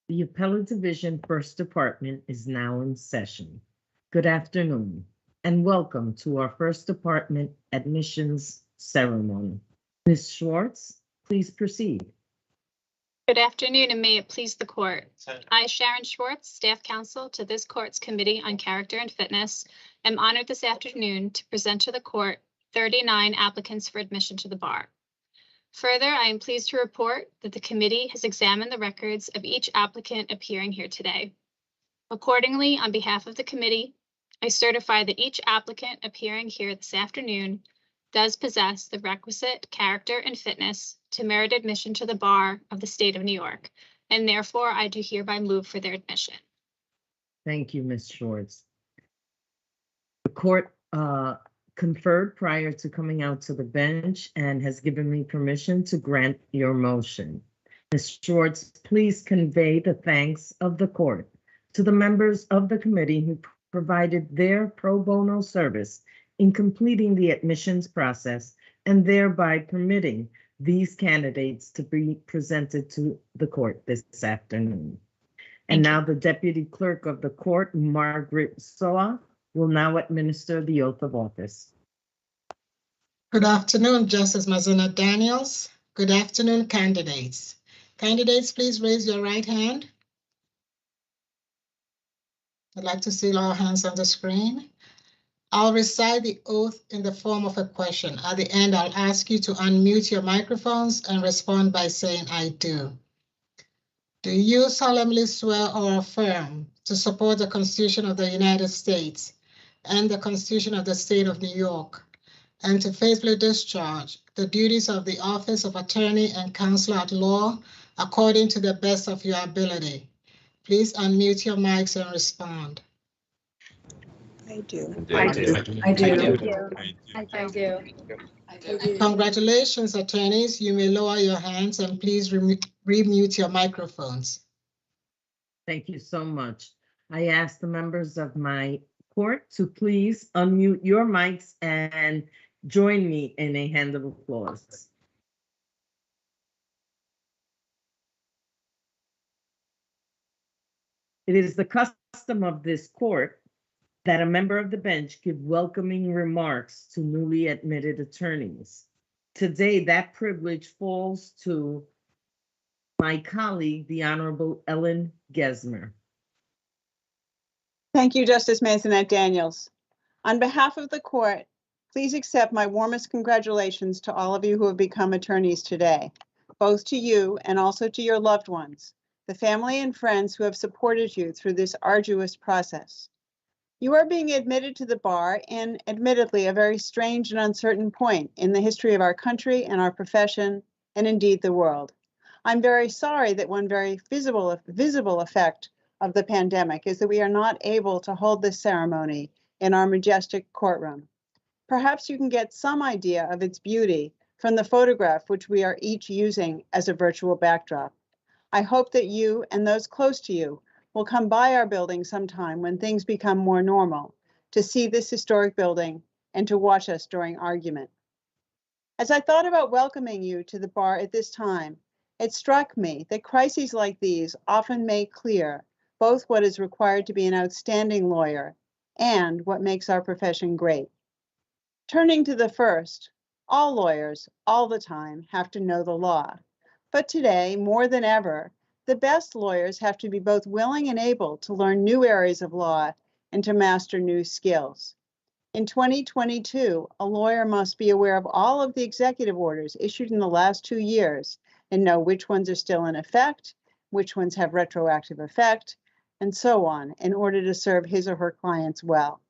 The Appellate Division First Department is now in session. Good afternoon, and welcome to our First Department admissions ceremony. Ms. Schwartz, please proceed. Good afternoon, and may it please the court. I, Sharon Schwartz, staff counsel to this court's Committee on Character and Fitness, am honored this afternoon to present to the court 39 applicants for admission to the bar. Further, I am pleased to report that the committee has examined the records of each applicant appearing here today. Accordingly, on behalf of the committee, I certify that each applicant appearing here this afternoon does possess the requisite character and fitness to merit admission to the bar of the state of New York, and therefore I do hereby move for their admission. Thank you, Ms. Schwartz. The court conferred prior to coming out to the bench and has given me permission to grant your motion. Ms. Schwartz, please convey the thanks of the court to the members of the committee who provided their pro bono service in completing the admissions process and thereby permitting these candidates to be presented to the court this afternoon. And now the Deputy Clerk of the Court, Margaret Soa, will now administer the oath of office. Good afternoon, Justice Mazina Daniels. Good afternoon, candidates. Candidates, please raise your right hand. I'd like to see all hands on the screen. I'll recite the oath in the form of a question. At the end, I'll ask you to unmute your microphones and respond by saying, I do. Do you solemnly swear or affirm to support the Constitution of the United States and the Constitution of the State of New York, and to faithfully discharge the duties of the office of Attorney and Counselor at Law according to the best of your ability? Please unmute your mics and respond. I do. I do. I do. I do. Congratulations, attorneys. You may lower your hands and please remute your microphones. Thank you so much. I ask the members of my court to please unmute your mics and join me in a hand of applause. It is the custom of this court that a member of the bench give welcoming remarks to newly admitted attorneys. Today, that privilege falls to my colleague, the Honorable Ellen Gesmer. Thank you, Justice Maisonette Daniels. On behalf of the court, please accept my warmest congratulations to all of you who have become attorneys today, both to you and also to your loved ones, the family and friends who have supported you through this arduous process. You are being admitted to the bar in, admittedly, a very strange and uncertain point in the history of our country and our profession, and indeed the world. I'm very sorry that one very visible effect of the pandemic is that we are not able to hold this ceremony in our majestic courtroom. Perhaps you can get some idea of its beauty from the photograph which we are each using as a virtual backdrop. I hope that you and those close to you will come by our building sometime when things become more normal to see this historic building and to watch us during argument. As I thought about welcoming you to the bar at this time, it struck me that crises like these often make clear both what is required to be an outstanding lawyer and what makes our profession great. Turning to the first, all lawyers, all the time, have to know the law. But today, more than ever, the best lawyers have to be both willing and able to learn new areas of law and to master new skills. In 2022, a lawyer must be aware of all of the executive orders issued in the last 2 years and know which ones are still in effect, which ones have retroactive effect, and so on, in order to serve his or her clients well.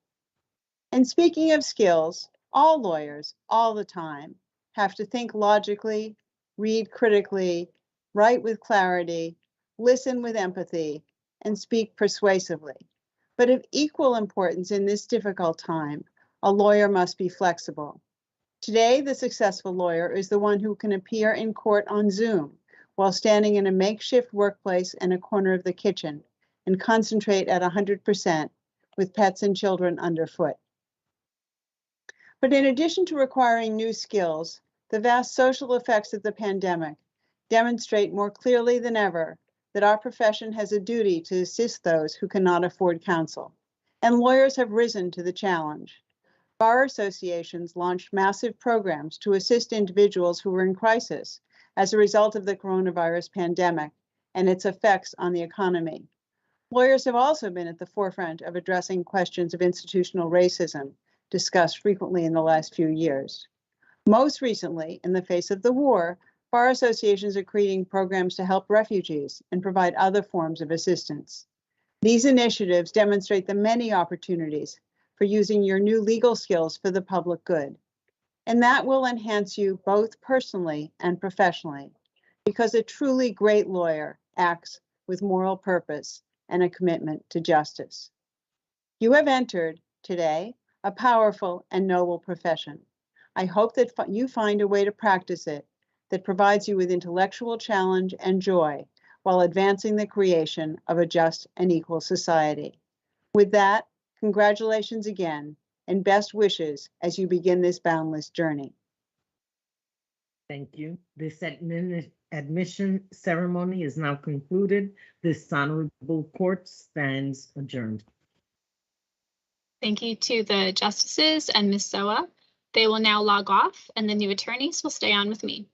And speaking of skills, all lawyers, all the time, have to think logically, read critically, write with clarity, listen with empathy, and speak persuasively. But of equal importance in this difficult time, a lawyer must be flexible. Today, the successful lawyer is the one who can appear in court on Zoom while standing in a makeshift workplace in a corner of the kitchen and concentrate at 100% with pets and children underfoot. But in addition to requiring new skills, the vast social effects of the pandemic demonstrate more clearly than ever that our profession has a duty to assist those who cannot afford counsel, and lawyers have risen to the challenge. Bar associations launched massive programs to assist individuals who were in crisis as a result of the coronavirus pandemic and its effects on the economy. Lawyers have also been at the forefront of addressing questions of institutional racism discussed frequently in the last few years. Most recently, in the face of the war, bar associations are creating programs to help refugees and provide other forms of assistance. These initiatives demonstrate the many opportunities for using your new legal skills for the public good. And that will enhance you both personally and professionally, because a truly great lawyer acts with moral purpose and a commitment to justice. You have entered today a powerful and noble profession. I hope that you find a way to practice it that provides you with intellectual challenge and joy while advancing the creation of a just and equal society. With that, congratulations again and best wishes as you begin this boundless journey. Thank you. This admission ceremony is now concluded. This honorable court stands adjourned. Thank you to the justices and Ms. Soa. They will now log off and the new attorneys will stay on with me.